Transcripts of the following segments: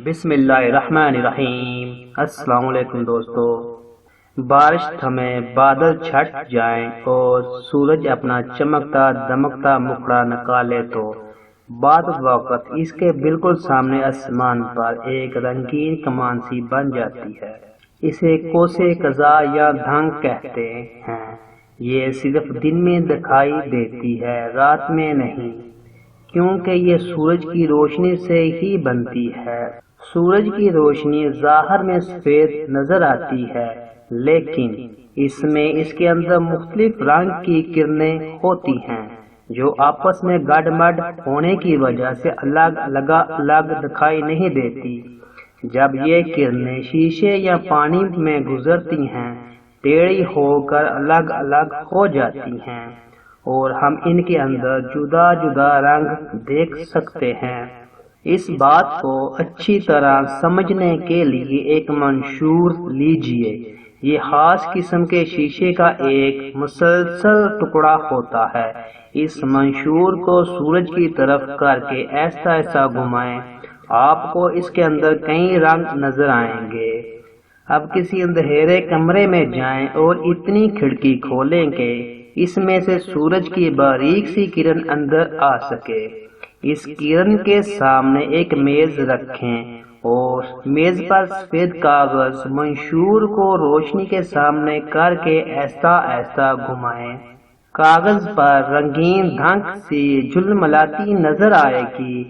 بسم اللہ الرحمن الرحیم۔ السلام علیکم دوستو۔ بارش تھمے، بادل چھٹ جائیں اور سورج اپنا چمکتا دمکتا مکھڑا نکالے تو بعد وقت اس کے بالکل سامنے آسمان پر ایک رنگین کمان سی بن جاتی ہے۔ اسے کوسے قزح یا دھنگ کہتے ہیں۔ یہ صرف دن میں دکھائی دیتی ہے، رات میں نہیں، کیونکہ یہ سورج کی روشنی سے ہی بنتی ہے۔ سورج کی روشنی ظاہر میں سفید نظر آتی ہے، لیکن اس کے اندر مختلف رنگ کی کرنیں ہوتی ہیں جو آپس میں گڈمڈ ہونے کی وجہ سے الگ دکھائی نہیں دیتی۔ جب یہ کرنیں شیشے یا پانی میں گزرتی ہیں، ٹیڑھی ہو کر الگ الگ ہو جاتی ہیں اور ہم ان کے اندر جدا جدا رنگ دیکھ سکتے ہیں۔ اس بات کو اچھی طرح سمجھنے کے لیے ایک منشور لیجئے۔ یہ خاص قسم کے شیشے کا ایک مسلسل ٹکڑا ہوتا ہے۔ اس منشور کو سورج کی طرف کر کے ایسا ایسا گھمائیں، آپ کو اس کے اندر کئی رنگ نظر آئیں گے۔ اب کسی اندھیرے کمرے میں جائیں اور اتنی کھڑکی کھولیں کہ اس میں سے سورج کی باریک سی کرن اندر آ سکے۔ اس کرن کے سامنے ایک میز رکھیں اور میز پر سفید کاغذ منشور کو روشنی کے سامنے کر کے ایسا ایسا گھمائیں۔ کاغذ پر رنگین دھنک سی جھلملاتی نظر آئے گی۔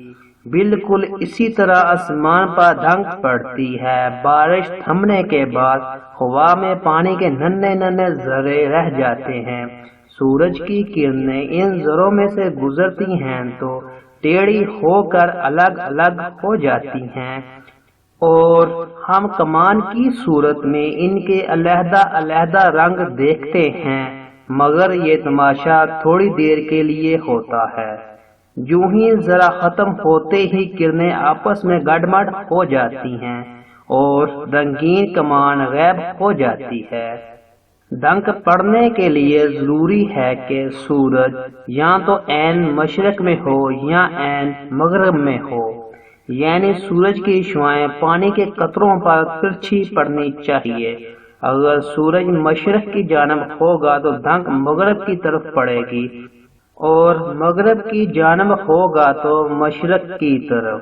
بالکل اسی طرح آسمان پر دھنک پڑتی ہے۔ بارش تھمنے کے بعد ہوا میں پانی کے ننھے ننھے ذرے رہ جاتے ہیں۔ سورج کی کرنیں ان ذروں میں سے گزرتی ہیں تو ٹیڑھی ہو کر الگ الگ ہو جاتی ہیں اور ہم کمان کی صورت میں ان کے علیحدہ علیحدہ رنگ دیکھتے ہیں، مگر یہ تماشا تھوڑی دیر کے لیے ہوتا ہے۔ یوں ہی ذرا ختم ہوتے ہی کرنیں آپس میں گڈمڈ ہو جاتی ہیں اور رنگین کمان غائب ہو جاتی ہے۔ دھنک پڑنے کے لیے ضروری ہے کہ سورج یا تو عین مشرق میں ہو یا عین مغرب میں ہو، یعنی سورج کی شعاعیں پانی کے قطروں پر ترچھی پڑنی چاہیے۔ اگر سورج مشرق کی جانب ہوگا تو دھنک مغرب کی طرف پڑے گی اور مغرب کی جانب ہوگا تو مشرق کی طرف۔